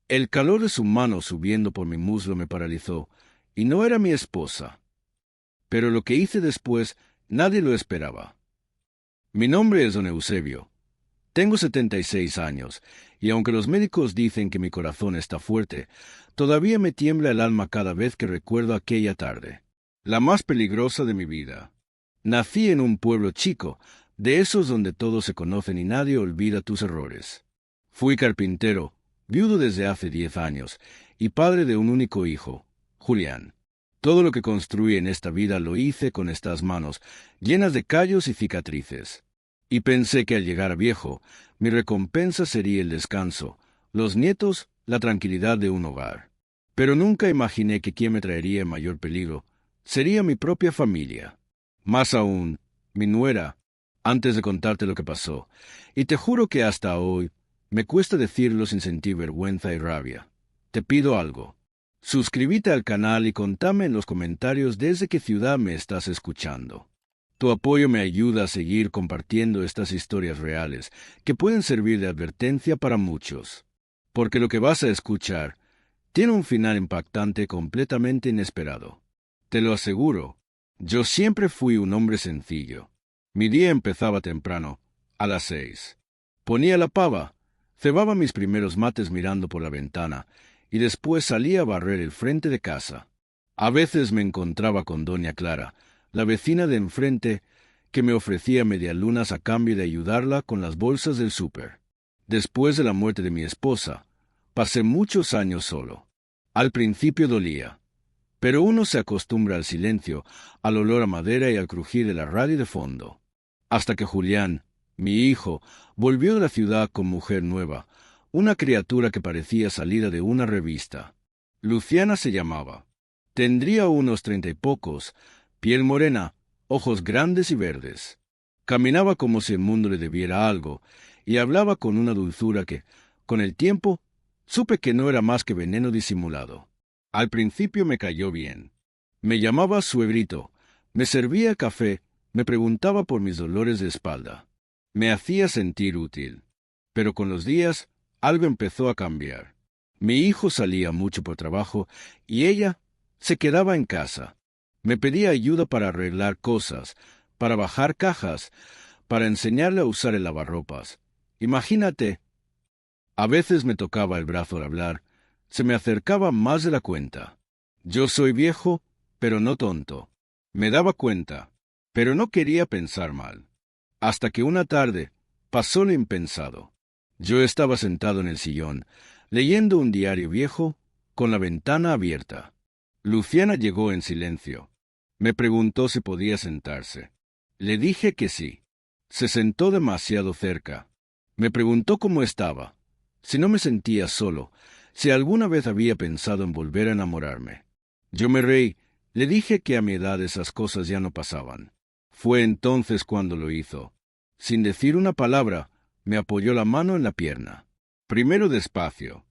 El calor de su mano subiendo por mi muslo me paralizó, y no era mi esposa. Pero lo que hice después, nadie lo esperaba. Mi nombre es don Eusebio. Tengo 76 años, y aunque los médicos dicen que mi corazón está fuerte, todavía me tiembla el alma cada vez que recuerdo aquella tarde, la más peligrosa de mi vida. Nací en un pueblo chico, de esos donde todos se conocen y nadie olvida tus errores. Fui carpintero, viudo desde hace 10 años, y padre de un único hijo, Julián. Todo lo que construí en esta vida lo hice con estas manos, llenas de callos y cicatrices. Y pensé que al llegar a viejo, mi recompensa sería el descanso, los nietos, la tranquilidad de un hogar. Pero nunca imaginé que quien me traería en mayor peligro sería mi propia familia. Más aún, mi nuera, antes de contarte lo que pasó, y te juro que hasta hoy me cuesta decirlo sin sentir vergüenza y rabia. Te pido algo. Suscríbete al canal y contame en los comentarios desde qué ciudad me estás escuchando. Tu apoyo me ayuda a seguir compartiendo estas historias reales, que pueden servir de advertencia para muchos. Porque lo que vas a escuchar tiene un final impactante completamente inesperado. Te lo aseguro, yo siempre fui un hombre sencillo. Mi día empezaba temprano, a las 6. Ponía la pava, cebaba mis primeros mates mirando por la ventana, y después salía a barrer el frente de casa. A veces me encontraba con doña Clara, la vecina de enfrente, que me ofrecía medialunas a cambio de ayudarla con las bolsas del súper. Después de la muerte de mi esposa, pasé muchos años solo. Al principio dolía, pero uno se acostumbra al silencio, al olor a madera y al crujir de la radio de fondo. Hasta que Julián, mi hijo, volvió de la ciudad con mujer nueva, una criatura que parecía salida de una revista. Luciana se llamaba. Tendría unos 30 y pocos, piel morena, ojos grandes y verdes. Caminaba como si el mundo le debiera algo, y hablaba con una dulzura que, con el tiempo, supe que no era más que veneno disimulado. Al principio me cayó bien. Me llamaba suegrito, me servía café, me preguntaba por mis dolores de espalda. Me hacía sentir útil. Pero con los días, algo empezó a cambiar. Mi hijo salía mucho por trabajo, y ella se quedaba en casa. Me pedía ayuda para arreglar cosas, para bajar cajas, para enseñarle a usar el lavarropas. Imagínate. A veces me tocaba el brazo al hablar, se me acercaba más de la cuenta. Yo soy viejo, pero no tonto. Me daba cuenta, pero no quería pensar mal. Hasta que una tarde pasó lo impensado. Yo estaba sentado en el sillón, leyendo un diario viejo, con la ventana abierta. Luciana llegó en silencio. Me preguntó si podía sentarse. Le dije que sí. Se sentó demasiado cerca. Me preguntó cómo estaba, si no me sentía solo, si alguna vez había pensado en volver a enamorarme. Yo me reí, le dije que a mi edad esas cosas ya no pasaban. Fue entonces cuando lo hizo. Sin decir una palabra, me apoyó la mano en la pierna. Primero despacio.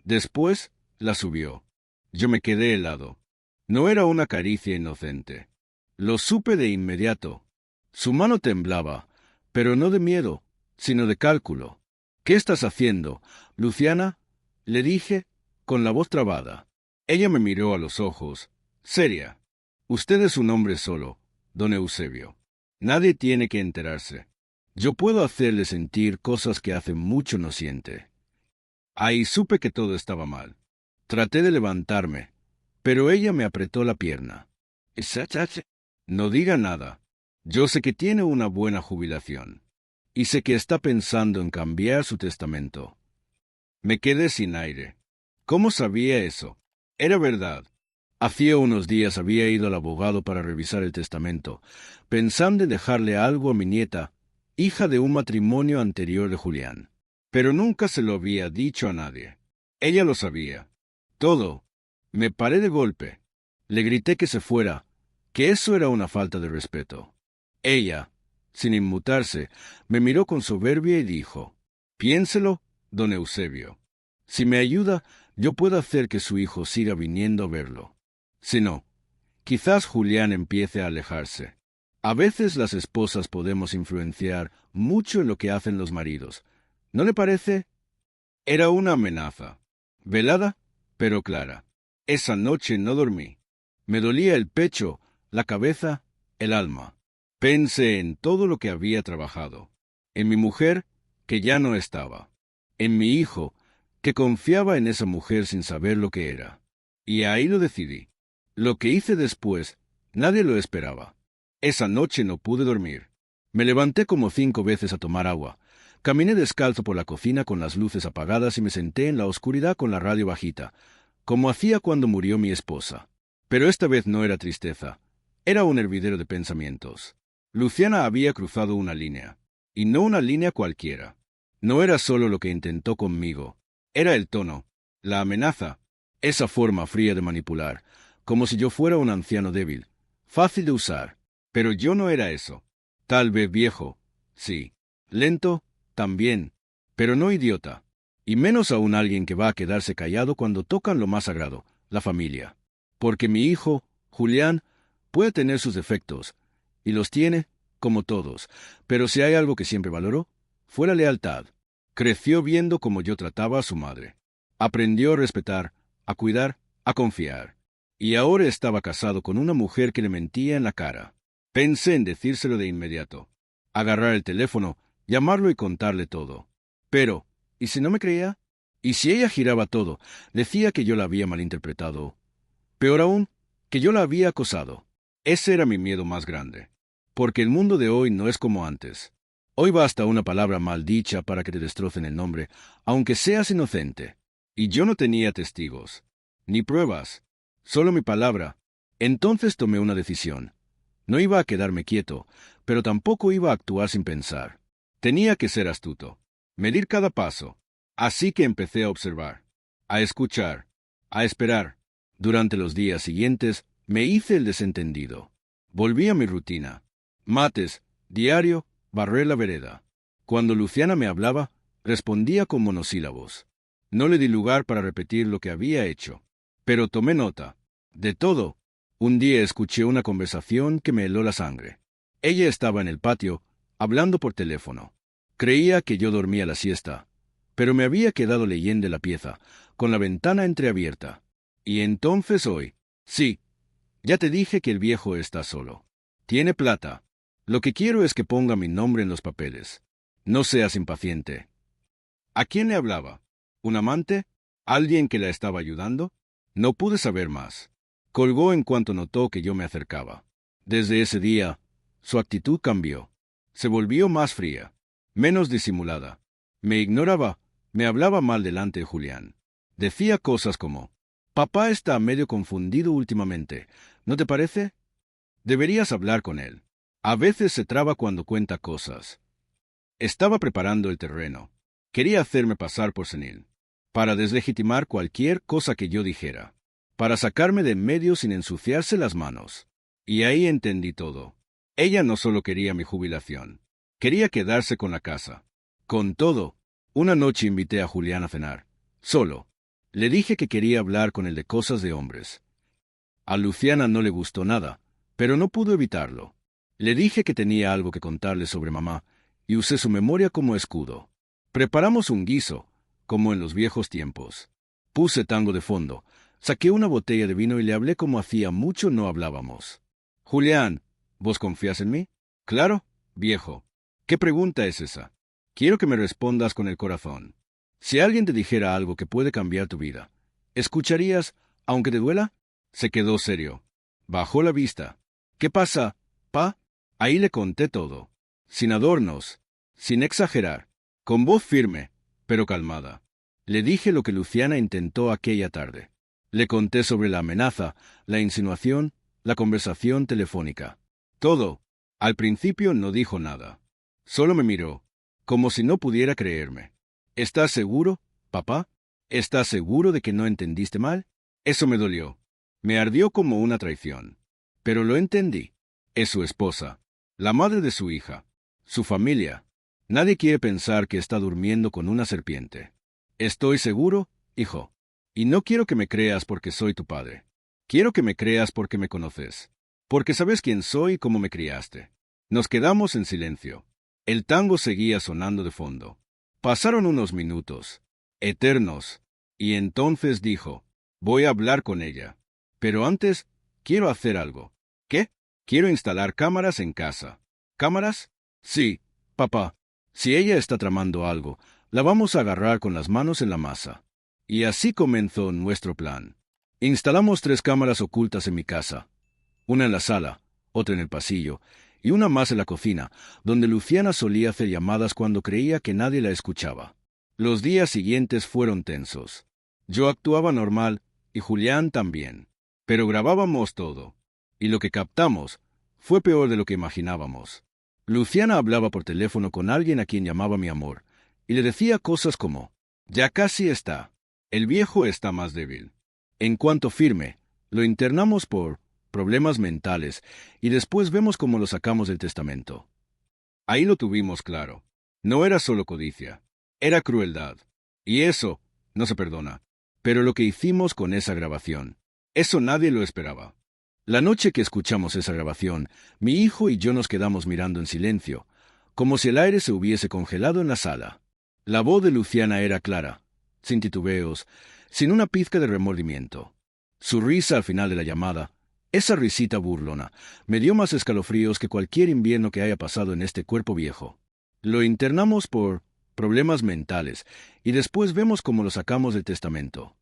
Después la subió. Yo me quedé helado. No era una caricia inocente. Lo supe de inmediato. Su mano temblaba, pero no de miedo, sino de cálculo. ¿Qué estás haciendo, Luciana? Le dije, con la voz trabada. Ella me miró a los ojos, seria. Usted es un hombre solo, don Eusebio. Nadie tiene que enterarse. Yo puedo hacerle sentir cosas que hace mucho no siente. Ahí supe que todo estaba mal. Traté de levantarme, pero ella me apretó la pierna. No diga nada. Yo sé que tiene una buena jubilación. Y sé que está pensando en cambiar su testamento. Me quedé sin aire. ¿Cómo sabía eso? Era verdad. Hacía unos días había ido al abogado para revisar el testamento, pensando en dejarle algo a mi nieta, hija de un matrimonio anterior de Julián. Pero nunca se lo había dicho a nadie. Ella lo sabía. Todo. Me paré de golpe. Le grité que se fuera, que eso era una falta de respeto. Ella, sin inmutarse, me miró con soberbia y dijo, «Piénselo, don Eusebio. Si me ayuda, yo puedo hacer que su hijo siga viniendo a verlo. Si no, quizás Julián empiece a alejarse. A veces las esposas podemos influenciar mucho en lo que hacen los maridos. ¿No le parece?» Era una amenaza. velada, pero clara. Esa noche no dormí. Me dolía el pecho, la cabeza, el alma. Pensé en todo lo que había trabajado, en mi mujer, que ya no estaba, en mi hijo, que confiaba en esa mujer sin saber lo que era. Y ahí lo decidí. Lo que hice después, nadie lo esperaba. Esa noche no pude dormir. Me levanté como 5 veces a tomar agua. Caminé descalzo por la cocina con las luces apagadas y me senté en la oscuridad con la radio bajita, como hacía cuando murió mi esposa. Pero esta vez no era tristeza, era un hervidero de pensamientos. Luciana había cruzado una línea, y no una línea cualquiera. No era solo lo que intentó conmigo, era el tono, la amenaza, esa forma fría de manipular, como si yo fuera un anciano débil, fácil de usar. Pero yo no era eso. Tal vez viejo, sí. Lento, también, pero no idiota. Y menos aún alguien que va a quedarse callado cuando tocan lo más sagrado, la familia. Porque mi hijo, Julián, puede tener sus defectos, y los tiene, como todos, pero si hay algo que siempre valoró, fue la lealtad. Creció viendo cómo yo trataba a su madre. Aprendió a respetar, a cuidar, a confiar. Y ahora estaba casado con una mujer que le mentía en la cara. Pensé en decírselo de inmediato, agarrar el teléfono, llamarlo y contarle todo. Pero, ¿y si no me creía? ¿Y si ella giraba todo, decía que yo la había malinterpretado? Peor aún, que yo la había acosado. Ese era mi miedo más grande. Porque el mundo de hoy no es como antes. Hoy basta una palabra mal dicha para que te destrocen el nombre, aunque seas inocente. Y yo no tenía testigos, ni pruebas, solo mi palabra. Entonces tomé una decisión. No iba a quedarme quieto, pero tampoco iba a actuar sin pensar. Tenía que ser astuto, medir cada paso. Así que empecé a observar, a escuchar, a esperar. Durante los días siguientes me hice el desentendido. Volví a mi rutina. Mates, diario, barrer la vereda. Cuando Luciana me hablaba, respondía con monosílabos. No le di lugar para repetir lo que había hecho, pero tomé nota. De todo. Un día escuché una conversación que me heló la sangre. Ella estaba en el patio, hablando por teléfono. Creía que yo dormía la siesta, pero me había quedado leyendo la pieza, con la ventana entreabierta. Y entonces hoy, sí, ya te dije que el viejo está solo. Tiene plata. Lo que quiero es que ponga mi nombre en los papeles. No seas impaciente. ¿A quién le hablaba? ¿Un amante? ¿Alguien que la estaba ayudando? No pude saber más. Colgó en cuanto notó que yo me acercaba. Desde ese día, su actitud cambió. Se volvió más fría, menos disimulada. Me ignoraba, me hablaba mal delante de Julián. Decía cosas como, «Papá está medio confundido últimamente, ¿no te parece? Deberías hablar con él. A veces se traba cuando cuenta cosas». Estaba preparando el terreno. Quería hacerme pasar por senil, para deslegitimar cualquier cosa que yo dijera, para sacarme de en medio sin ensuciarse las manos. Y ahí entendí todo. Ella no solo quería mi jubilación, quería quedarse con la casa. Con todo, una noche invité a Julián a cenar, solo. Le dije que quería hablar con él de cosas de hombres. A Luciana no le gustó nada, pero no pudo evitarlo. Le dije que tenía algo que contarle sobre mamá, y usé su memoria como escudo. Preparamos un guiso, como en los viejos tiempos. Puse tango de fondo, saqué una botella de vino y le hablé como hacía mucho no hablábamos. «Julián, ¿vos confías en mí?» «Claro, viejo. ¿Qué pregunta es esa? Quiero que me respondas con el corazón. Si alguien te dijera algo que puede cambiar tu vida, ¿escucharías, aunque te duela?» Se quedó serio. Bajó la vista. «¿Qué pasa, pa?» Ahí le conté todo, sin adornos, sin exagerar, con voz firme, pero calmada. Le dije lo que Luciana intentó aquella tarde. Le conté sobre la amenaza, la insinuación, la conversación telefónica. Todo. Al principio no dijo nada. Solo me miró, como si no pudiera creerme. «¿Estás seguro, papá? ¿Estás seguro de que no entendiste mal?» Eso me dolió. Me ardió como una traición. Pero lo entendí. Es su esposa, la madre de su hija, su familia. Nadie quiere pensar que está durmiendo con una serpiente. «Estoy seguro, hijo. Y no quiero que me creas porque soy tu padre. Quiero que me creas porque me conoces. Porque sabes quién soy y cómo me criaste». Nos quedamos en silencio. El tango seguía sonando de fondo. Pasaron unos minutos, eternos. Y entonces dijo, voy a hablar con ella. Pero antes, quiero hacer algo. ¿Qué? Quiero instalar cámaras en casa. ¿Cámaras? Sí, papá. Si ella está tramando algo, la vamos a agarrar con las manos en la masa. Y así comenzó nuestro plan. Instalamos 3 cámaras ocultas en mi casa. Una en la sala, otra en el pasillo, y una más en la cocina, donde Luciana solía hacer llamadas cuando creía que nadie la escuchaba. Los días siguientes fueron tensos. Yo actuaba normal, y Julián también. Pero grabábamos todo. Y lo que captamos fue peor de lo que imaginábamos. Luciana hablaba por teléfono con alguien a quien llamaba mi amor, y le decía cosas como, ya casi está. El viejo está más débil. En cuanto firme, lo internamos por problemas mentales, y después vemos cómo lo sacamos del testamento. Ahí lo tuvimos claro. No era solo codicia, era crueldad. Y eso no se perdona. Pero lo que hicimos con esa grabación, eso nadie lo esperaba. La noche que escuchamos esa grabación, mi hijo y yo nos quedamos mirando en silencio, como si el aire se hubiese congelado en la sala. La voz de Luciana era clara, sin titubeos, sin una pizca de remordimiento. Su risa al final de la llamada, esa risita burlona, me dio más escalofríos que cualquier invierno que haya pasado en este cuerpo viejo. Lo internamos por problemas mentales, y después vemos cómo lo sacamos del testamento.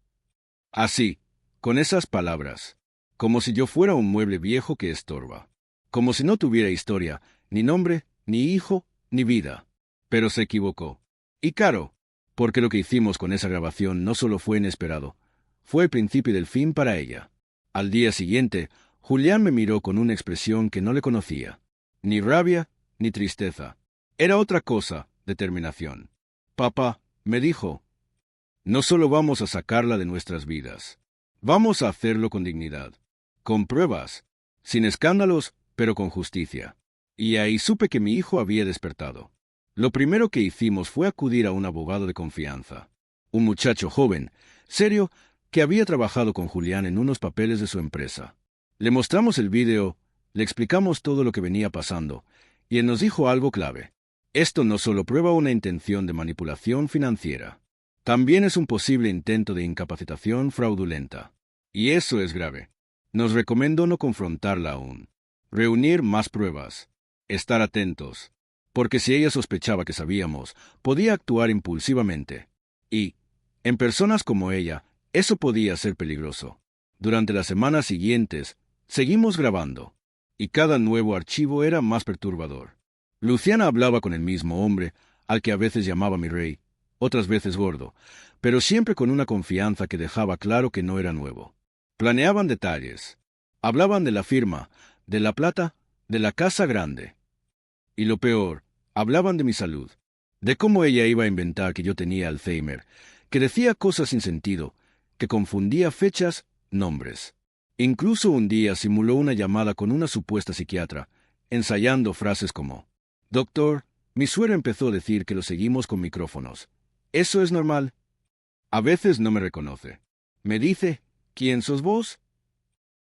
Así, con esas palabras, como si yo fuera un mueble viejo que estorba, como si no tuviera historia, ni nombre, ni hijo, ni vida. Pero se equivocó. Y caro, porque lo que hicimos con esa grabación no solo fue inesperado, fue el principio del fin para ella. Al día siguiente, Julián me miró con una expresión que no le conocía. Ni rabia, ni tristeza. Era otra cosa, determinación. Papá, me dijo, no solo vamos a sacarla de nuestras vidas, vamos a hacerlo con dignidad, con pruebas, sin escándalos, pero con justicia. Y ahí supe que mi hijo había despertado. Lo primero que hicimos fue acudir a un abogado de confianza, un muchacho joven, serio, que había trabajado con Julián en unos papeles de su empresa. Le mostramos el vídeo, le explicamos todo lo que venía pasando, y él nos dijo algo clave. Esto no solo prueba una intención de manipulación financiera, también es un posible intento de incapacitación fraudulenta. Y eso es grave. Nos recomendó no confrontarla aún. Reunir más pruebas. Estar atentos. Porque si ella sospechaba que sabíamos, podía actuar impulsivamente. Y, en personas como ella, eso podía ser peligroso. Durante las semanas siguientes, seguimos grabando. Y cada nuevo archivo era más perturbador. Luciana hablaba con el mismo hombre, al que a veces llamaba mi rey, otras veces gordo, pero siempre con una confianza que dejaba claro que no era nuevo. Planeaban detalles. Hablaban de la firma, de la plata, de la casa grande. Y lo peor, hablaban de mi salud, de cómo ella iba a inventar que yo tenía Alzheimer, que decía cosas sin sentido, que confundía fechas, nombres. Incluso un día simuló una llamada con una supuesta psiquiatra, ensayando frases como, «Doctor, mi suegra empezó a decir que lo seguimos con micrófonos. ¿Eso es normal?» A veces no me reconoce. Me dice, «¿Quién sos vos?»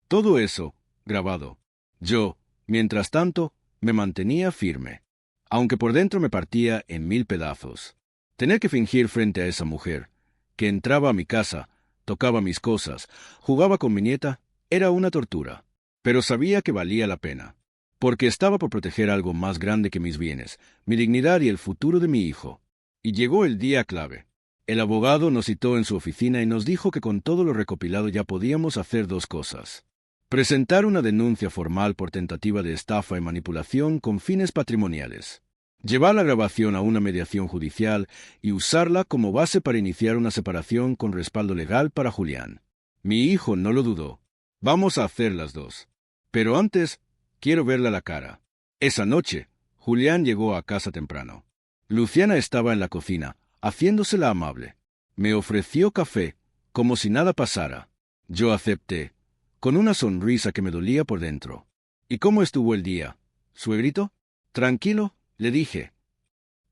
Todo eso, grabado. Yo, mientras tanto, me mantenía firme, aunque por dentro me partía en 1000 pedazos. Tener que fingir frente a esa mujer, que entraba a mi casa, tocaba mis cosas, jugaba con mi nieta, era una tortura. Pero sabía que valía la pena, porque estaba por proteger algo más grande que mis bienes, mi dignidad y el futuro de mi hijo. Y llegó el día clave. El abogado nos citó en su oficina y nos dijo que con todo lo recopilado ya podíamos hacer 2 cosas. Presentar una denuncia formal por tentativa de estafa y manipulación con fines patrimoniales. Llevar la grabación a una mediación judicial y usarla como base para iniciar una separación con respaldo legal para Julián. Mi hijo no lo dudó. Vamos a hacer las 2. Pero antes, quiero verle a la cara. Esa noche, Julián llegó a casa temprano. Luciana estaba en la cocina, haciéndosela amable. Me ofreció café, como si nada pasara. Yo acepté, con una sonrisa que me dolía por dentro. ¿Y cómo estuvo el día, suegrito? Tranquilo, le dije,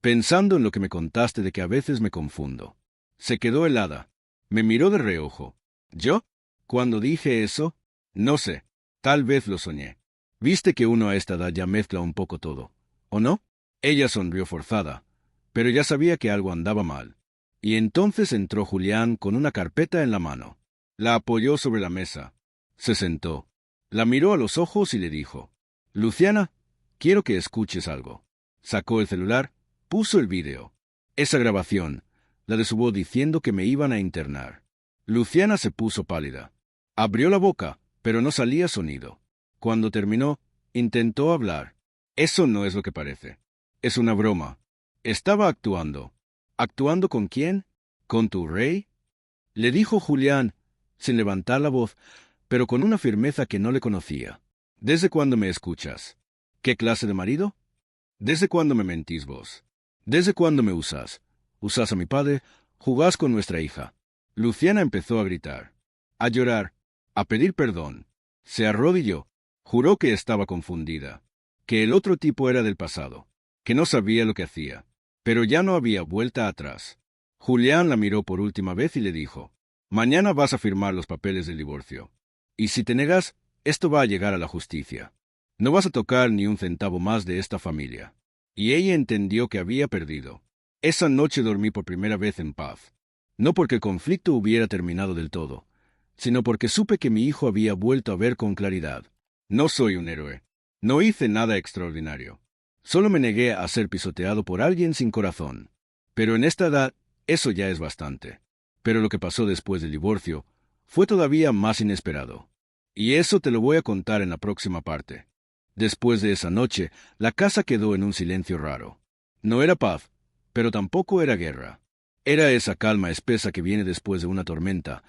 pensando en lo que me contaste de que a veces me confundo. Se quedó helada. Me miró de reojo. ¿Yo? Cuando dije eso, no sé, tal vez lo soñé. Viste que uno a esta edad ya mezcla un poco todo, ¿o no? Ella sonrió forzada, pero ya sabía que algo andaba mal. Y entonces entró Julián con una carpeta en la mano. La apoyó sobre la mesa. Se sentó. La miró a los ojos y le dijo: «Luciana, quiero que escuches algo». Sacó el celular, puso el vídeo. Esa grabación, la de su voz diciendo que me iban a internar. Luciana se puso pálida. Abrió la boca, pero no salía sonido. Cuando terminó, intentó hablar. «Eso no es lo que parece. Es una broma. Estaba actuando». «¿Actuando con quién? ¿Con tu rey?», le dijo Julián, sin levantar la voz, pero con una firmeza que no le conocía. «¿Desde cuándo me escuchas? ¿Qué clase de marido? ¿Desde cuándo me mentís vos? ¿Desde cuándo me usás? Usás a mi padre, jugás con nuestra hija». Luciana empezó a gritar, a llorar, a pedir perdón. Se arrodilló. Juró que estaba confundida, que el otro tipo era del pasado, que no sabía lo que hacía. Pero ya no había vuelta atrás. Julián la miró por última vez y le dijo: «Mañana vas a firmar los papeles del divorcio. Y si te negas, esto va a llegar a la justicia. No vas a tocar ni un centavo más de esta familia». Y ella entendió que había perdido. Esa noche dormí por primera vez en paz. No porque el conflicto hubiera terminado del todo, sino porque supe que mi hijo había vuelto a ver con claridad. No soy un héroe. No hice nada extraordinario. Solo me negué a ser pisoteado por alguien sin corazón. Pero en esta edad, eso ya es bastante. Pero lo que pasó después del divorcio fue todavía más inesperado. Y eso te lo voy a contar en la próxima parte. Después de esa noche, la casa quedó en un silencio raro. No era paz, pero tampoco era guerra. Era esa calma espesa que viene después de una tormenta,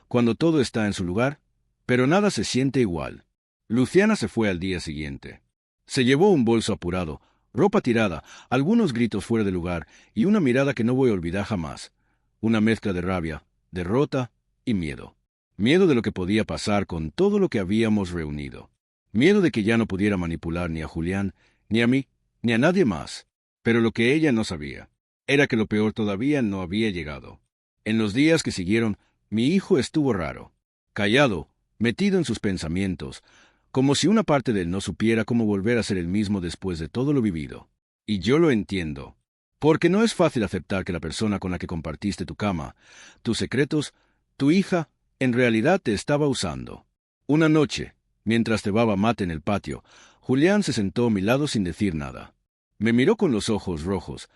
cuando todo está en su lugar, pero nada se siente igual. Luciana se fue al día siguiente. Se llevó un bolso apurado, ropa tirada, algunos gritos fuera de lugar y una mirada que no voy a olvidar jamás. Una mezcla de rabia, derrota y miedo. Miedo de lo que podía pasar con todo lo que habíamos reunido. Miedo de que ya no pudiera manipular ni a Julián, ni a mí, ni a nadie más. Pero lo que ella no sabía era que lo peor todavía no había llegado. En los días que siguieron, mi hijo estuvo raro, callado, metido en sus pensamientos, como si una parte de él no supiera cómo volver a ser el mismo después de todo lo vivido. Y yo lo entiendo, porque no es fácil aceptar que la persona con la que compartiste tu cama, tus secretos, tu hija, en realidad te estaba usando. Una noche, mientras cebaba mate en el patio, Julián se sentó a mi lado sin decir nada. Me miró con los ojos rojos,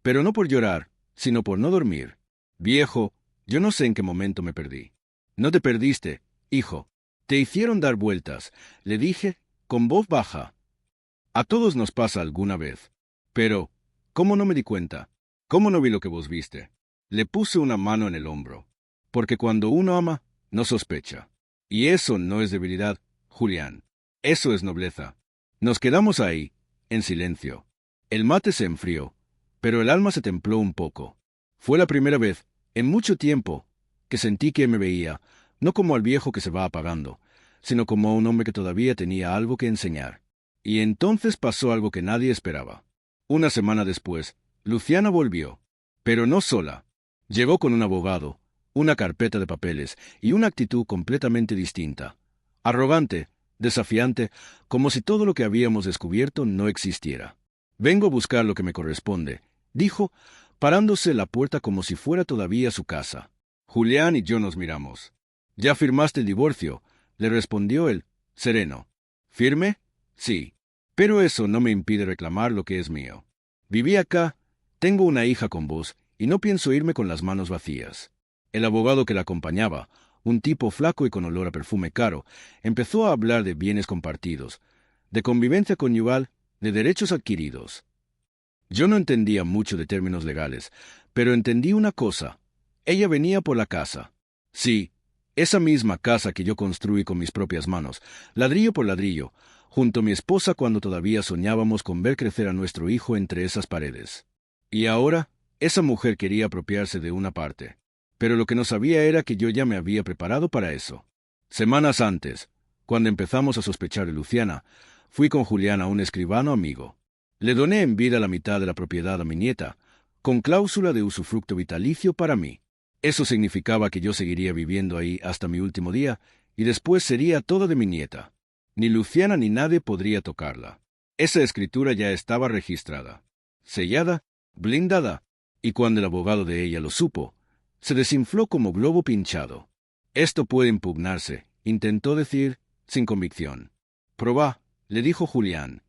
pero no por llorar, sino por no dormir. «Viejo, yo no sé en qué momento me perdí». «No te perdiste, hijo. Te hicieron dar vueltas», le dije, con voz baja. «A todos nos pasa alguna vez. Pero, ¿cómo no me di cuenta? ¿Cómo no vi lo que vos viste?». Le puse una mano en el hombro. Porque cuando uno ama, no sospecha. Y eso no es debilidad, Julián. Eso es nobleza. Nos quedamos ahí, en silencio. El mate se enfrió, pero el alma se templó un poco. Fue la primera vez, en mucho tiempo, que sentí que me veía, no como al viejo que se va apagando, sino como a un hombre que todavía tenía algo que enseñar. Y entonces pasó algo que nadie esperaba. Una semana después, Luciana volvió, pero no sola. Llegó con un abogado, una carpeta de papeles y una actitud completamente distinta. Arrogante, desafiante, como si todo lo que habíamos descubierto no existiera. «Vengo a buscar lo que me corresponde», dijo, parándose en la puerta como si fuera todavía su casa. Julián y yo nos miramos. «¿Ya firmaste el divorcio?», le respondió él, sereno. «¿Firme? Sí. Pero eso no me impide reclamar lo que es mío. Viví acá, tengo una hija con vos, y no pienso irme con las manos vacías». El abogado que la acompañaba, un tipo flaco y con olor a perfume caro, empezó a hablar de bienes compartidos, de convivencia conyugal, de derechos adquiridos. Yo no entendía mucho de términos legales, pero entendí una cosa. Ella venía por la casa. Sí, esa misma casa que yo construí con mis propias manos, ladrillo por ladrillo, junto a mi esposa cuando todavía soñábamos con ver crecer a nuestro hijo entre esas paredes. Y ahora, esa mujer quería apropiarse de una parte. Pero lo que no sabía era que yo ya me había preparado para eso. Semanas antes, cuando empezamos a sospechar de Luciana, fui con Julián a un escribano amigo. Le doné en vida la mitad de la propiedad a mi nieta, con cláusula de usufructo vitalicio para mí. Eso significaba que yo seguiría viviendo ahí hasta mi último día, y después sería toda de mi nieta. Ni Luciana ni nadie podría tocarla. Esa escritura ya estaba registrada, sellada, blindada, y cuando el abogado de ella lo supo, Se desinfló como globo pinchado. Esto puede impugnarse, intentó decir, sin convicción. Probá, le dijo Julián.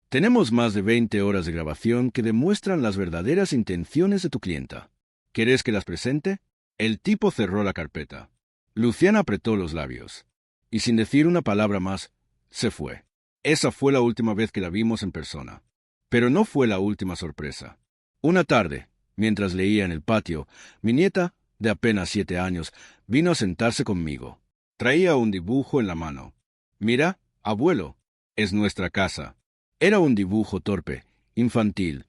Tenemos más de 20 horas de grabación que demuestran las verdaderas intenciones de tu clienta. ¿Querés que las presente? El tipo cerró la carpeta. Luciana apretó los labios. Y sin decir una palabra más, se fue. Esa fue la última vez que la vimos en persona. Pero no fue la última sorpresa. Una tarde, mientras leía en el patio, mi nieta, de apenas 7 años, vino a sentarse conmigo. Traía un dibujo en la mano. Mira, abuelo, es nuestra casa. Era un dibujo torpe, infantil,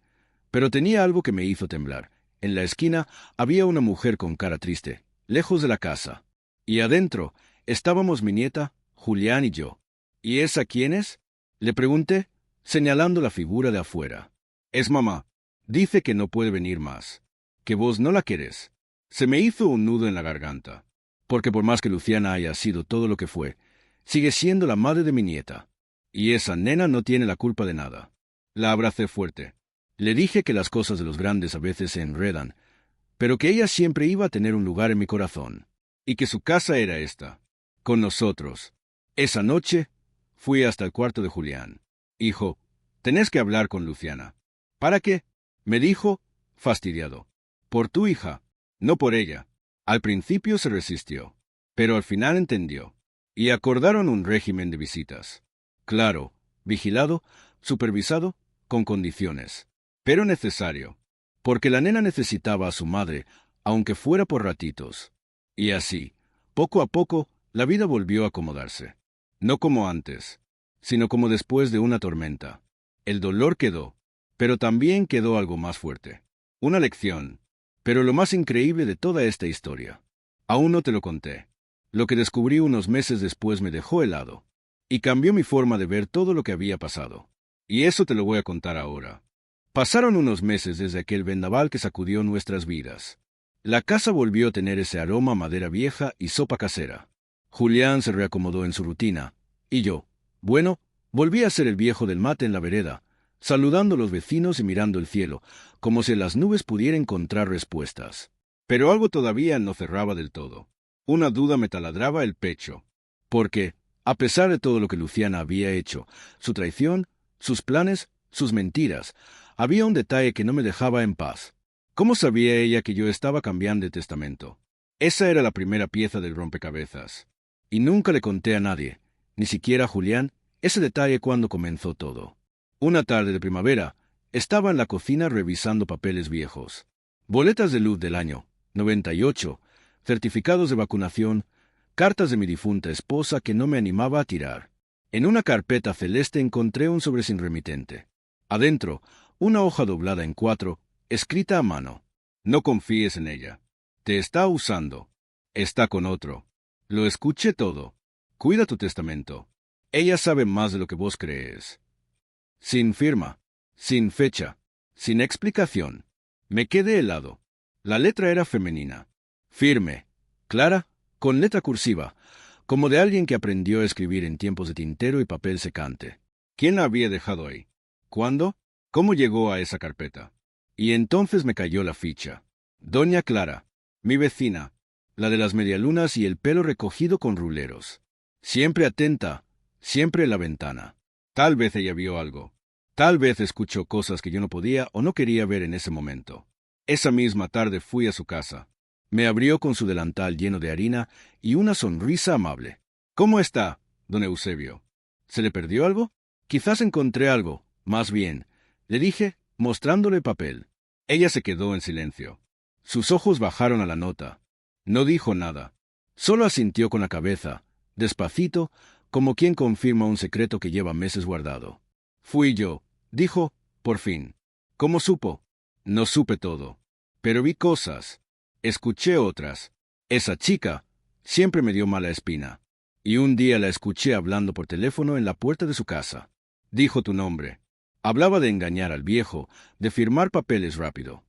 pero tenía algo que me hizo temblar. En la esquina había una mujer con cara triste, lejos de la casa. Y adentro estábamos mi nieta, Julián y yo. ¿Y esa quién es? Le pregunté, señalando la figura de afuera. Es mamá. Dice que no puede venir más. Que vos no la querés. Se me hizo un nudo en la garganta. Porque por más que Luciana haya sido todo lo que fue, sigue siendo la madre de mi nieta. Y esa nena no tiene la culpa de nada. La abracé fuerte. Le dije que las cosas de los grandes a veces se enredan, pero que ella siempre iba a tener un lugar en mi corazón. Y que su casa era esta, con nosotros. Esa noche fui hasta el cuarto de Julián. Hijo, tenés que hablar con Luciana. ¿Para qué? Me dijo, fastidiado. Por tu hija, no por ella. Al principio se resistió, pero al final entendió. Y acordaron un régimen de visitas. Claro, vigilado, supervisado, con condiciones. Pero necesario, porque la nena necesitaba a su madre, aunque fuera por ratitos. Y así, poco a poco, la vida volvió a acomodarse. No como antes, sino como después de una tormenta. El dolor quedó, pero también quedó algo más fuerte. Una lección. Pero lo más increíble de toda esta historia, aún no te lo conté. Lo que descubrí unos meses después me dejó helado, y cambió mi forma de ver todo lo que había pasado. Y eso te lo voy a contar ahora. Pasaron unos meses desde aquel vendaval que sacudió nuestras vidas. La casa volvió a tener ese aroma a madera vieja y sopa casera. Julián se reacomodó en su rutina, y yo, bueno, volví a ser el viejo del mate en la vereda, saludando a los vecinos y mirando el cielo, como si las nubes pudieran encontrar respuestas. Pero algo todavía no cerraba del todo. Una duda me taladraba el pecho. Porque, a pesar de todo lo que Luciana había hecho, su traición, sus planes, sus mentiras, había un detalle que no me dejaba en paz. ¿Cómo sabía ella que yo estaba cambiando de testamento? Esa era la primera pieza del rompecabezas. Y nunca le conté a nadie, ni siquiera a Julián, ese detalle cuando comenzó todo. Una tarde de primavera, estaba en la cocina revisando papeles viejos. Boletas de luz del año 98, certificados de vacunación, cartas de mi difunta esposa que no me animaba a tirar. En una carpeta celeste encontré un sobre sin remitente. Adentro, una hoja doblada en 4, escrita a mano. No confíes en ella. Te está usando. Está con otro. Lo escuché todo. Cuida tu testamento. Ella sabe más de lo que vos crees. Sin firma, sin fecha, sin explicación. Me quedé helado. La letra era femenina. Firme, clara, con letra cursiva, como de alguien que aprendió a escribir en tiempos de tintero y papel secante. ¿Quién la había dejado ahí? ¿Cuándo? ¿Cómo llegó a esa carpeta? Y entonces me cayó la ficha. Doña Clara, mi vecina, la de las medialunas y el pelo recogido con ruleros. Siempre atenta, siempre en la ventana. Tal vez ella vio algo. Tal vez escuchó cosas que yo no podía o no quería ver en ese momento. Esa misma tarde fui a su casa. Me abrió con su delantal lleno de harina y una sonrisa amable. ¿Cómo está, don Eusebio? ¿Se le perdió algo? Quizás encontré algo, más bien, le dije, mostrándole el papel. Ella se quedó en silencio. Sus ojos bajaron a la nota. No dijo nada. Solo asintió con la cabeza, despacito, como quien confirma un secreto que lleva meses guardado. Fui yo, dijo, por fin. ¿Cómo supo? No supe todo. Pero vi cosas. Escuché otras. Esa chica siempre me dio mala espina. Y un día la escuché hablando por teléfono en la puerta de su casa. Dijo tu nombre. Hablaba de engañar al viejo, de firmar papeles rápido.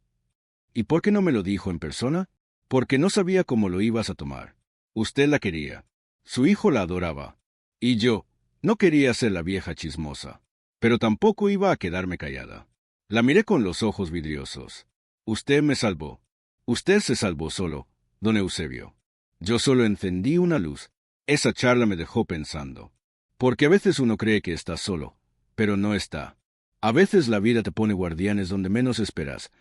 ¿Y por qué no me lo dijo en persona? Porque no sabía cómo lo ibas a tomar. Usted la quería. Su hijo la adoraba. Y yo no quería ser la vieja chismosa. Pero tampoco iba a quedarme callada. La miré con los ojos vidriosos. Usted me salvó. Usted se salvó solo, don Eusebio. Yo solo encendí una luz. Esa charla me dejó pensando. Porque a veces uno cree que está solo, pero no está. A veces la vida te pone guardianes donde menos esperas.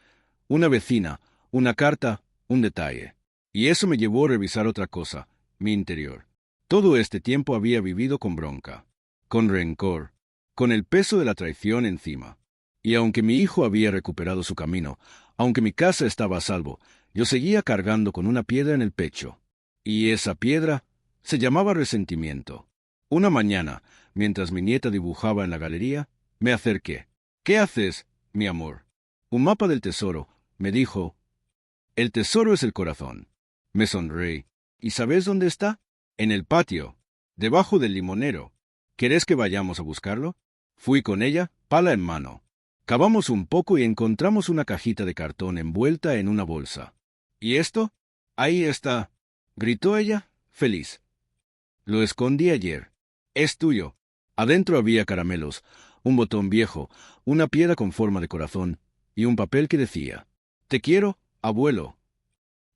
Una vecina, una carta, un detalle. Y eso me llevó a revisar otra cosa, mi interior. Todo este tiempo había vivido con bronca, con rencor, con el peso de la traición encima. Y aunque mi hijo había recuperado su camino, aunque mi casa estaba a salvo, yo seguía cargando con una piedra en el pecho. Y esa piedra se llamaba resentimiento. Una mañana, mientras mi nieta dibujaba en la galería, me acerqué. «¿Qué haces, mi amor?» «Un mapa del tesoro», me dijo. «El tesoro es el corazón». Me sonreí. «¿Y sabes dónde está?» «En el patio, debajo del limonero. ¿Querés que vayamos a buscarlo?» Fui con ella, pala en mano. Cavamos un poco y encontramos una cajita de cartón envuelta en una bolsa. «¿Y esto?» «Ahí está», gritó ella, feliz. «Lo escondí ayer. Es tuyo». Adentro había caramelos, un botón viejo, una piedra con forma de corazón y un papel que decía: «Te quiero, abuelo».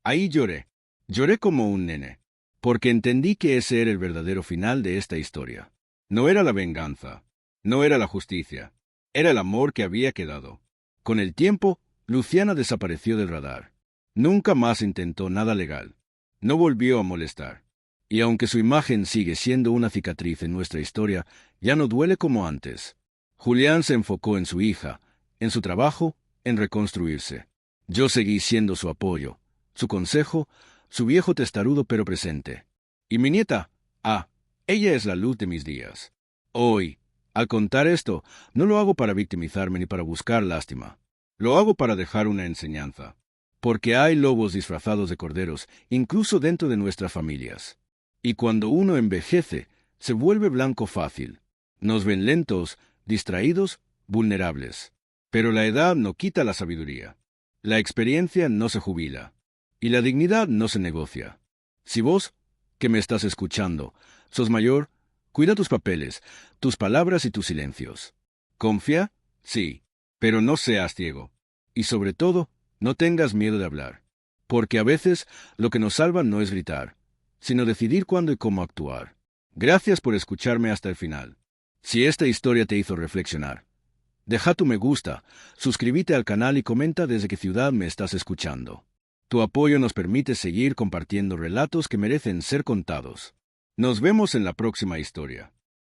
Ahí lloré. Lloré como un nene, porque entendí que ese era el verdadero final de esta historia. No era la venganza, no era la justicia, era el amor que había quedado. Con el tiempo, Luciana desapareció del radar. Nunca más intentó nada legal. No volvió a molestar. Y aunque su imagen sigue siendo una cicatriz en nuestra historia, ya no duele como antes. Julián se enfocó en su hija, en su trabajo, en reconstruirse. Yo seguí siendo su apoyo, su consejo, su viejo testarudo pero presente. Y mi nieta, ella es la luz de mis días. Hoy, al contar esto, no lo hago para victimizarme ni para buscar lástima. Lo hago para dejar una enseñanza. Porque hay lobos disfrazados de corderos, incluso dentro de nuestras familias. Y cuando uno envejece, se vuelve blanco fácil. Nos ven lentos, distraídos, vulnerables. Pero la edad no quita la sabiduría. La experiencia no se jubila. Y la dignidad no se negocia. Si vos, que me estás escuchando, sos mayor, cuida tus papeles, tus palabras y tus silencios. Confía, sí, pero no seas ciego. Y sobre todo, no tengas miedo de hablar. Porque a veces lo que nos salva no es gritar, sino decidir cuándo y cómo actuar. Gracias por escucharme hasta el final. Si esta historia te hizo reflexionar, deja tu me gusta, suscríbete al canal y comenta desde qué ciudad me estás escuchando. Tu apoyo nos permite seguir compartiendo relatos que merecen ser contados. Nos vemos en la próxima historia.